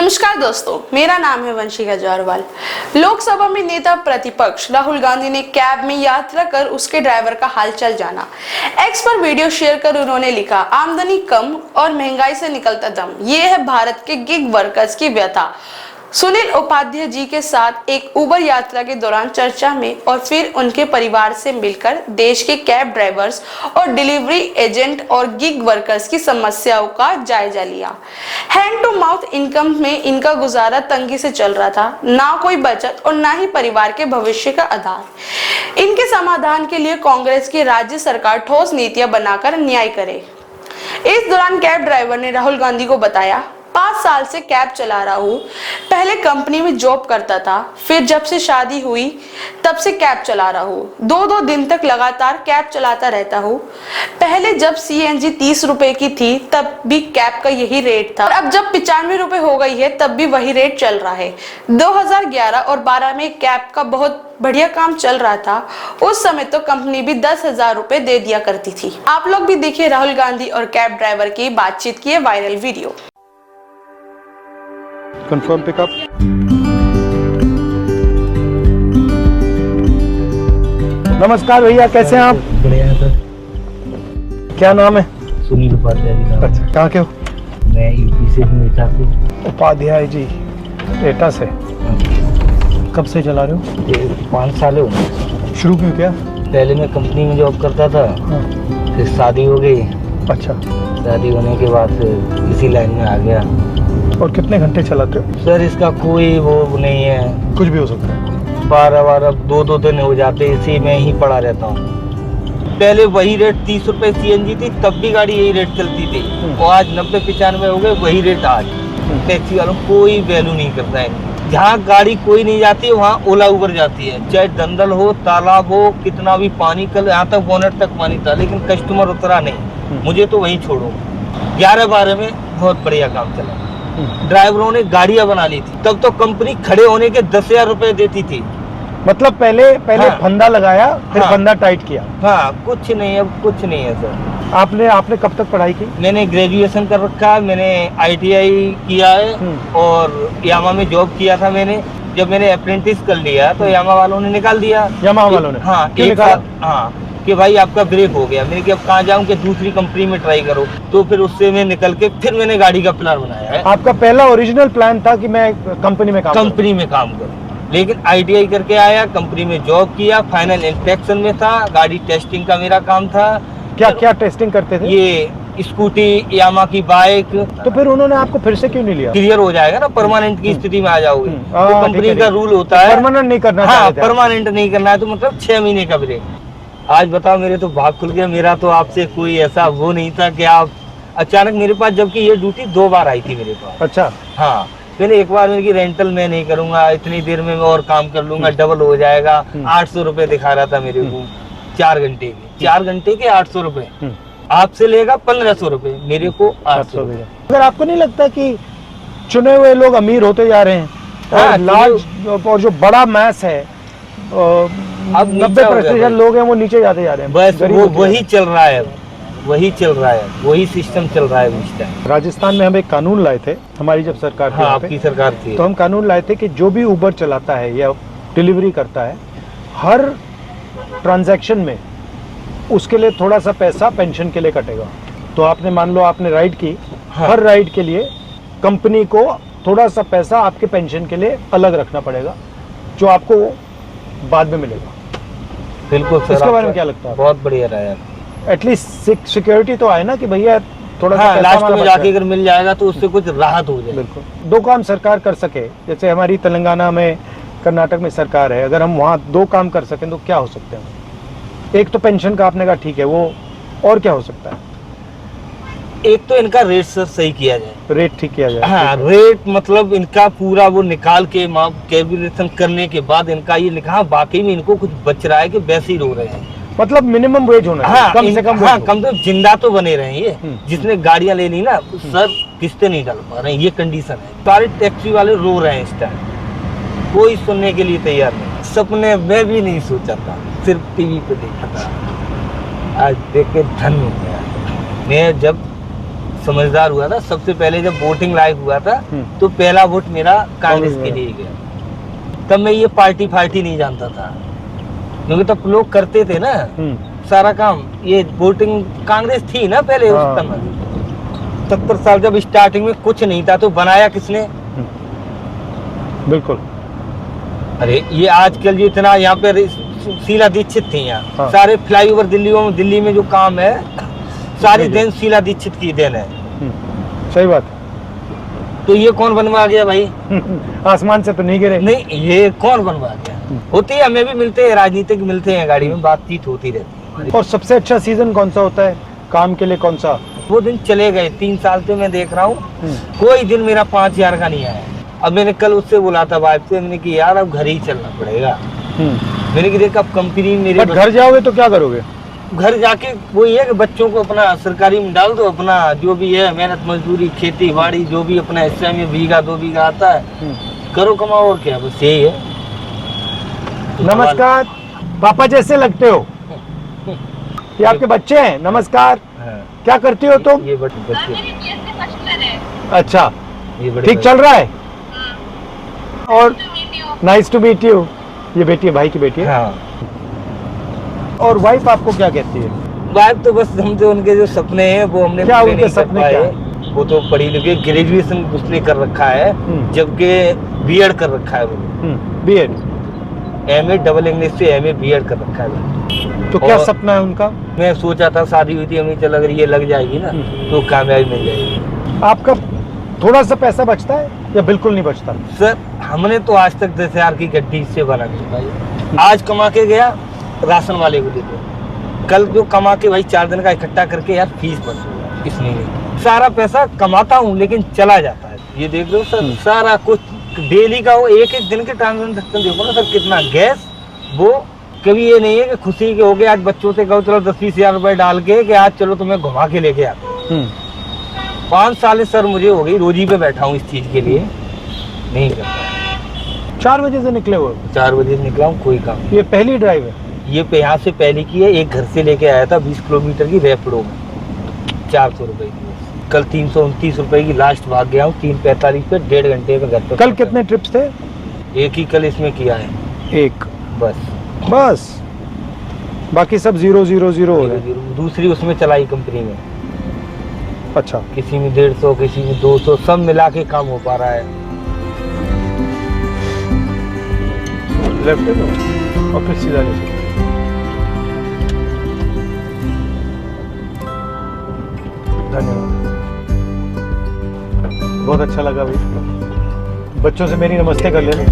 नमस्कार दोस्तों, मेरा नाम है वंशिका जारवाल। लोकसभा में नेता प्रतिपक्ष राहुल गांधी ने कैब में यात्रा कर उसके ड्राइवर का हालचाल जाना। एक्स पर वीडियो शेयर कर उन्होंने लिखा, आमदनी कम और महंगाई से निकलता दम, ये है भारत के गिग वर्कर्स की व्यथा। सुनील उपाध्याय जी के साथ एक उबर यात्रा के दौरान चर्चा में और फिर उनके परिवार से मिलकर देश के कैब ड्राइवर्स और डिलीवरी एजेंट और गिग वर्कर्स की समस्याओं का जायजा लिया। हैंड टू माउथ इनकम में इनका गुजारा तंगी से चल रहा था, ना कोई बचत और ना ही परिवार के भविष्य का आधार। इनके समाधान के लिए कांग्रेस की राज्य सरकार ठोस नीतियां बनाकर न्याय करे। इस दौरान कैब ड्राइवर ने राहुल गांधी को बताया, 5 साल से कैब चला रहा हूँ। पहले कंपनी में जॉब करता था, फिर जब से शादी हुई तब से कैब चला रहा हूँ। 2-2 दिन तक लगातार कैब चलाता रहता हूँ। पहले जब सीएनजी 30 रुपए की थी तब भी कैब का यही रेट था, और अब जब 95 रुपए हो गई है तब भी वही रेट चल रहा है। 2011 और 12 में कैब का बहुत बढ़िया काम चल रहा था। उस समय तो कंपनी भी 10,000 रुपए दे दिया करती थी। आप लोग भी देखिए राहुल गांधी और कैब ड्राइवर की बातचीत की वायरल वीडियो। Confirm pickup. नमस्कार भैया, कैसे हैं आप? बढ़िया है सर। क्या नाम है? सुनील उपाध्याय जी। अच्छा, कहाँ के हो? मैं यूपी से हूँ, एटा से। उपाध्याय जी, एटा से। कब से चला रहे हो? ये 5 साल हो गए। शुरू क्यों किया? पहले मैं कंपनी में जॉब करता था, फिर शादी हो गई। अच्छा। शादी होने के बाद फिर इसी लाइन में आ गया। और कितने घंटे चलाते हो? सर इसका कोई वो नहीं है, कुछ भी हो सकता है। 12 2 दिन हो जाते, इसी में ही पड़ा रहता हूँ। पहले वही रेट 30 रुपए सीएनजी थी, तब भी गाड़ी यही रेट चलती थी, और आज 90-95 हो गए, वही रेट आज। टैक्सी वालों कोई वैल्यू नहीं करता है। जहाँ गाड़ी कोई नहीं जाती है वहाँ ओला उबर जाती है, चाहे दंदल हो, तालाब हो, कितना भी पानी, कल यहाँ तक बोनेट तक पानी था, लेकिन कस्टमर उतरा नहीं। मुझे तो वहीं छोड़ो। 11-12 में बहुत बढ़िया काम चला। ड्राइवरों ने गाड़ियां बना ली थी, तब तो कंपनी खड़े होने के 10,000 रुपए देती थी। मतलब पहले हाँ। फंदा लगाया, फिर हाँ। फंदा टाइट किया। हाँ, कुछ नहीं, अब कुछ नहीं है सर। आपने कब तक पढ़ाई की? मैंने ग्रेजुएशन कर रखा है, मैंने आईटीआई किया है, और यामा में जॉब किया था मैंने। जब मैंने अप्रेंटिस कर लिया तो यामा वालों ने निकाल दिया। यामा वालों ने? हाँ, क्यों एक निकाला? साल। हाँ, कि भाई आपका ब्रेक हो गया। मैंने कि अब कहाँ जाऊँ, कि दूसरी कंपनी में ट्राई करो। तो फिर उससे मैं निकल के फिर मैंने गाड़ी का प्लान बनाया है। आपका पहला ओरिजिनल प्लान था कि मैं कंपनी में काम करूं, लेकिन आईटीआई करके आया, कंपनी में जॉब किया, फाइनल इंस्पेक्शन में था, गाड़ी टेस्टिंग का मेरा काम था। क्या क्या टेस्टिंग करते थे? ये स्कूटी, यामा की बाइक। तो फिर उन्होंने आपको फिर से क्यों नहीं लिया? क्लियर हो जाएगा ना, परमानेंट की स्थिति में आ जाओगे। तो ठीक कंपनी है, का रूल होता है परमानेंट नहीं करना। हाँ, परमानेंट नहीं करना है, तो मतलब 6 महीने का ब्रेक। आज बताओ, मेरे तो भाग खुल गया। मेरा तो आपसे कोई ऐसा वो नहीं था कि आप अचानक मेरे पास, जबकि ये ड्यूटी 2 बार आई थी मेरे पास। अच्छा। हाँ, मैंने एक बार मेरी रेंटल मैं नहीं करूंगा, इतनी देर में मैं और काम कर लूंगा, डबल हो जाएगा। 800 रुपए दिखा रहा था मेरे को 4 घंटे के। 4 घंटे के 800 रुपए। आपसे लेगा 1500 रुपए, मेरे को 800 रुपए। अगर आपको नहीं लगता कि चुने हुए लोग अमीर होते जा रहे हैं, और लार्ज और जो बड़ा मैस है, अब 90% लोग हैं वो नीचे जाते जा रहे हैं। बस वो वही चल रहा है, वही चल रहा है, वही सिस्टम चल रहा है इस टाइम। राजस्थान में हम एक कानून लाए थे, हमारी जब सरकार थी। हाँ, आपकी सरकार थी। तो हम कानून लाए थे कि जो भी उबर चलाता है या डिलीवरी करता है, हर ट्रांजैक्शन में उसके लिए थोड़ा सा पैसा पेंशन के लिए कटेगा। तो आपने मान लो आपने राइड की, हाँ। हर राइड के लिए कंपनी को थोड़ा सा पैसा आपके पेंशन के लिए अलग रखना पड़ेगा, जो आपको बाद में मिलेगा। बिल्कुल सर। इसके बारे में क्या लगता है? बहुत बढ़िया रहा यार। एटलीस्ट सिक्योरिटी तो आए ना कि भैया थोड़ा सा लास्ट में जाके अगर मिल जाएगा तो उससे कुछ राहत हो जाए। बिल्कुल। 2 काम सरकार कर सके, जैसे हमारी तेलंगाना में, कर्नाटक में सरकार है, अगर हम वहाँ 2 काम कर सकें तो क्या हो सकते हैं? एक तो पेंशन का आपने कहा ठीक है, वो और क्या हो सकता है? एक तो इनका रेट सर सही किया जाए, रेट ठीक किया जाए। हाँ, रेट मतलब इनका पूरा वो निकाल के कैलकुलेशन करने के बाद इनका ये लिखा, वाकई में इनको कुछ बच रहा है कि वैसे ही रो रहे हैं। मतलब मिनिमम वेज होना चाहिए, कम से कम। हाँ, कम से कम जिंदा तो बने रहे ये। जिसने गाड़ियां ले ली ना सर, किस्तें नहीं डाल पा रहे हैं, ये कंडीशन है। सारे टैक्सी वाले रो रहे हैं इस टाइम, कोई सुनने के लिए तैयार नहीं। सपने में भी नहीं सोचा था, सिर्फ टीवी पे देखा था। आज देख के धन्य हो गया। मैं जब समझदार हुआ था। सबसे पहले जब वोटिंग लाइव हुआ था तो पहला वोट मेरा कांग्रेस के लिए गया। तब मैं ये पार्टी फार्टी नहीं जानता था, क्योंकि तब लोग करते थे ना सारा काम। ये वोटिंग कांग्रेस थी ना पहले उस समय। 70 साल जब स्टार्टिंग में कुछ नहीं था तो बनाया किसने? बिल्कुल। अरे ये आजकल जो इतना यहाँ पे शीला दीक्षित थी यहाँ, सारे फ्लाईओवर दिल्ली में जो काम है सारी देन शीला दीक्षित की देन है। सही बात। तो ये कौन बनवा गया भाई? आसमान से तो नहीं गिरे। नहीं, ये कौन बनवा गया? होती है, हमें भी मिलते हैं, राजनीतिक मिलते हैं, गाड़ी में बातचीत होती रहती है। और सबसे अच्छा सीजन कौन सा होता है काम के लिए? कौन सा? वो दिन चले गए, 3 साल से मैं देख रहा हूँ कोई दिन मेरा 5000 का नहीं आया। अब मैंने कल उससे बोला था वाइफ से, मैंने कि यार अब घर ही चलना पड़ेगा। मैंने कि देख अब कंपनी मेरे घर जाओगे तो क्या करोगे? घर जाके वो ये कि बच्चों को अपना सरकारी में डाल दो, अपना जो भी है मेहनत मजदूरी खेती बाड़ी जो भी अपना हिस्से में बीघा 2 बीघा आता है करो, कमाओ, और क्या, बस यही है। नमस्कार, पापा जैसे लगते हो। ये आपके बच्चे हैं? नमस्कार। क्या करती हो तुम? ये बच्चे। अच्छा, ये ठीक चल रहा है? और नाइस टू मीट यू। ये बेटी है, भाई की बेटी है। हाँ। और वाइफ आपको क्या कहती है? वाइफ तो बस हम तो उनके जो सपने हैं वो हमने क्या पूरे उनके नहीं कर सपने पाए। क्या है? वो तो पढ़ी लिखी, ग्रेजुएशन उसने कर रखा है, जबकि बीएड कर रखा है वो। बीएड, एमए डबल इंग्लिश से एमए बीएड कर रखा है। तो क्या सपना है उनका? मैं सोचा था शादी हुई थी हमें, चल अगर ये लग जाएगी ना तो कामयाबी मिल जाएगी। आपका थोड़ा सा पैसा बचता है या बिल्कुल नहीं बचता? सर हमने तो आज तक 10,000 की गड्डी इससे बना नहीं पाई। आज कमा के गया राशन वाले को दे दो, कल जो कमा के भाई 4 दिन का इकट्ठा करके यार फीस भर, इसलिए नहीं। सारा पैसा कमाता हूँ लेकिन चला जाता है। ये देख लो सर, सारा कुछ डेली का वो एक दिन के ट्रांजेक्शन देखो ना सर, कितना गैस। वो कभी ये नहीं है कि खुशी के हो गए आज बच्चों से कहो चलो 10-20 हजार रुपए डाल के कि आज चलो तुम्हें घुमा के लेके आते। 5 साल सर मुझे हो गई रोजी पे बैठा हूँ इस चीज के लिए, नहीं कर पाया। 4 बजे से निकले हुए? 4 बजे निकला हूँ, कोई काम। ये पहली ड्राइव है? ये पे यहाँ से पहले की है, एक घर से लेके आया था 20 किलोमीटर की रैपिडो में 400 रुपए की। कल 329 रुपए की लास्ट भाग गया हूँ 3:45 पे, 1.5 घंटे में घर पे। कल कितने ट्रिप्स थे? एक ही कल इसमें किया है, एक बस। बाकी सब 0-0-0 हो रहे। दूसरी उसमें चलाई कंपनी में। अच्छा, किसी में 150 किसी में 200, सब मिला के काम हो पा रहा है। लेफ्ट है तो और फिर सीधा ले। धन्यवाद, बहुत अच्छा लगा भाई। बच्चों से मेरी नमस्ते कर लेना।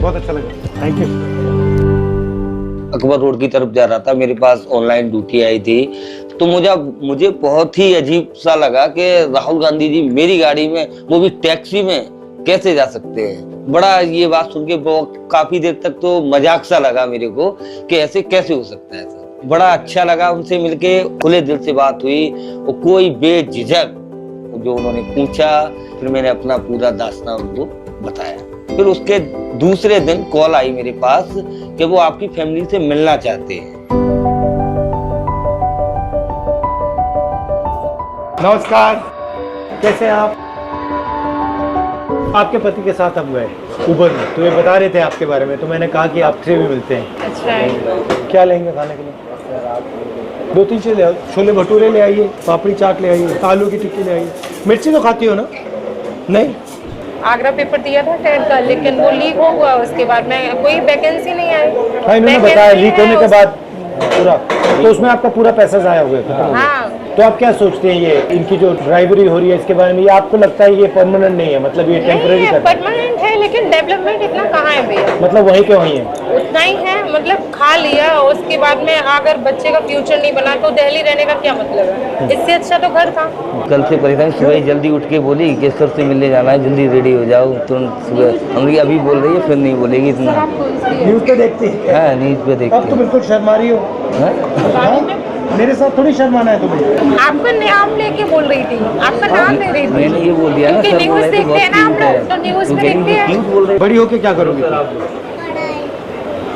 बहुत अच्छा लगा, थैंक यू। अकबर रोड की तरफ जा रहा था, मेरे पास ऑनलाइन ड्यूटी आई थी, तो मुझे बहुत ही अजीब सा लगा कि राहुल गांधी जी मेरी गाड़ी में, वो भी टैक्सी में कैसे जा सकते हैं। बड़ा ये बात सुन के काफी देर तक तो मजाक सा लगा मेरे को कि ऐसे कैसे हो सकता है सर। बड़ा अच्छा लगा उनसे मिलके, खुले दिल से बात हुई और कोई बेझिझक जो उन्होंने पूछा, फिर मैंने अपना पूरा दास्तान उनको बताया। फिर उसके दूसरे दिन कॉल आई मेरे पास कि वो आपकी फैमिली से मिलना चाहते हैं। नमस्कार, कैसे हैं आप? आपके पति के साथ हम गए उबर में, तो ये बता रहे थे आपके बारे में, तो मैंने कहा कि आपसे भी मिलते हैं। अच्छा है। क्या लेंगे खाने के लिए? 2-3 चीज़ ले आओ, छोले भटूरे ले आइए, पापड़ी चाट ले आइए, आलू की टिक्की ले आइए। मिर्ची तो खाती हो ना? नहीं? आगरा पेपर दिया था टेट का, लेकिन वो लीक हो हुआ, उसके बाद में कोई वैकेंसी नहीं आई। हाँ, इन्होंने बताया लीक होने के बाद पूरा, तो उसमें आपका पूरा पैसा ज़ाया हो गया। हाँ। तो आप क्या सोचते हैं, ये इनकी जो ड्राइवरी हो रही है इसके बारे में, ये आपको लगता है ये परमानेंट नहीं है, मतलब ये टेम्पररी है? परमानेंट है, लेकिन डेवलपमेंट इतना कहाँ है भैया? मतलब वहीं के वहीं है, उतना ही है, मतलब खा लिया, उसके बाद में अगर बच्चे का फ्यूचर नहीं बना तो दिल्ली रहने का क्या मतलब है? इससे अच्छा तो घर था। कल से परेशान, सुबह जल्दी उठ के बोली कि सर से मिलने जाना है, जल्दी रेडी हो जाओ तुरंत। सुबह हम अभी बोल रही है, फिर नहीं बोलेगी इतना। न्यूज़ पे देखती है? हाँ, न्यूज़ पे देखती अब तो बिल्कुल शर्मा रही हो। हाँ? मेरे साथ थोड़ी शर्माना है तुम्हें। आपका नाम लेके बोल रही थी, आपका नाम ले रही थी। मैंने ये बोल दिया ना, क्योंकि न्यूज़ देखते हैं ना हम लोग, तो न्यूज़ में देखते हैं। बड़ी होके क्या करोगे?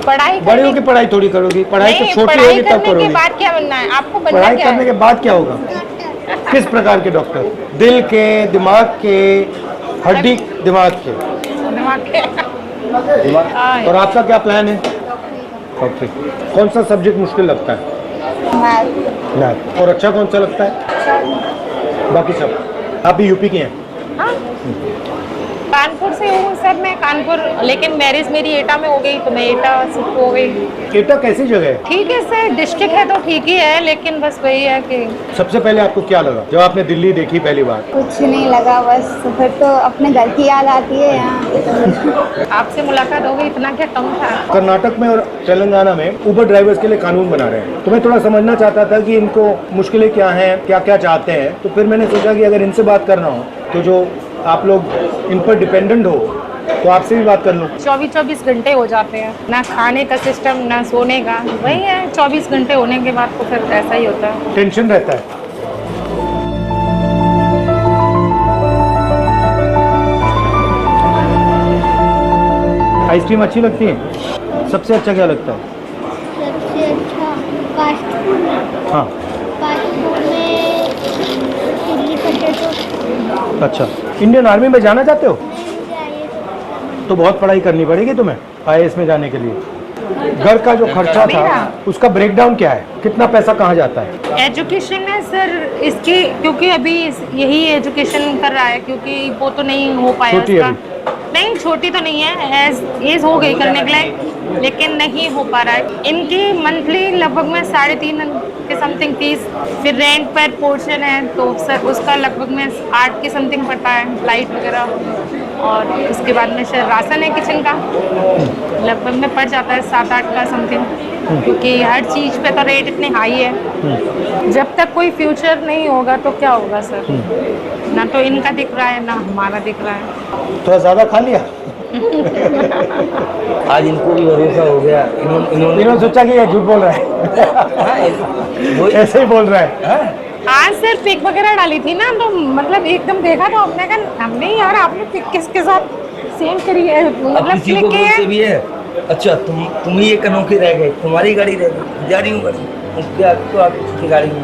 पढ़ाई बड़ी करने होगी पढ़ाई थोड़ी करोगी, पढ़ाई तो नहीं, छोटी पढ़ाई होगी तब करने के करोगी। बाद क्या बनना है आपको? बनना पढ़ाई क्या करने है? के बाद क्या होगा? किस प्रकार के डॉक्टर? दिल के, दिमाग के, हड्डी दिमाग के? दिमाग के हाँ, और आपका क्या प्लान है? डॉक्टरी। कौन सा सब्जेक्ट मुश्किल लगता है? मैथ। और अच्छा कौन सा लगता है? बाकी सब। आप भी यूपी के हैं? हाँ। कानपुर से हूँ सर मैं, कानपुर, लेकिन मैरिज मेरी एटा में हो गई तो मैं एटा शिफ्ट हो गई। एटा कैसी जगह है? ठीक है सर, डिस्ट्रिक्ट है तो ठीक ही है, लेकिन बस वही है कि सबसे पहले आपको क्या लगा जब आपने दिल्ली देखी पहली बार? कुछ नहीं लगा, बस फिर तो अपने घर की याद आती है यहाँ। आपसे मुलाकात हो गई, इतना क्या कम था। कर्नाटक में और तेलंगाना में उबर ड्राइवर्स के लिए कानून बना रहे हैं, तो मैं थोड़ा समझना चाहता था कि इनको मुश्किलें क्या हैं, क्या क्या चाहते हैं। तो फिर मैंने सोचा कि अगर इनसे बात करना हो तो जो आप लोग इन पर डिपेंडेंट हो तो आपसे भी बात कर लूँ। 24 घंटे हो जाते हैं, ना खाने का सिस्टम ना सोने का, वही है 24 घंटे होने के बाद तो फिर ऐसा ही होता है। टेंशन रहता है। आइसक्रीम अच्छी लगती है? सबसे अच्छा क्या लगता है? सबसे अच्छा फास्ट फूड, हाँ। फास्ट फूड में चिल्ली पोटैटो। अच्छा, इंडियन आर्मी में जाना चाहते हो? तो बहुत पढ़ाई करनी पड़ेगी तुम्हें IAS में जाने के लिए। घर का जो खर्चा था उसका ब्रेकडाउन क्या है? कितना पैसा कहाँ जाता है? एजुकेशन है सर इसकी, क्योंकि अभी यही एजुकेशन कर रहा है, क्योंकि वो तो नहीं हो पाया छोटी उसका। अभी? नहीं छोटी तो नहीं है, एज हो गई करने के लिए, लेकिन नहीं हो पा रहा है। इनकी मंथली लगभग में 3.5 के समथिंग फीस, फिर रेंट पर पोर्शन है तो सर उसका लगभग में 8 के समथिंग पड़ता है, लाइट वगैरह, और उसके बाद में शायद राशन है किचन का, लगभग में पड़ जाता है 7-8 का समथिंग, क्योंकि हर चीज़ पे तो रेट इतने हाई है। जब तक कोई फ्यूचर नहीं होगा तो क्या होगा सर? ना तो इनका दिख रहा है ना हमारा दिख रहा है। थोड़ा ज़्यादा खा लिया? आज इनको भी भरोसा हो गया, इन्होंने सोचा कि ये झूठ बोल रहा है। वही ऐसे ही बोल रहा है। हाँ सर, पिक वगैरह डाली थी ना, तो मतलब एकदम देखा तो हमने कहा हमने यार आपने पिक किसके साथ सेंड करी है, अब मतलब किसी को क्लिक किए बोलते है। भी है, अच्छा तुम ही एक अनोखे रह गए, तुम्हारी गाड़ी रह गई, जा रही हूँ गाड़ी, क्या तो आप किसकी गाड़ी में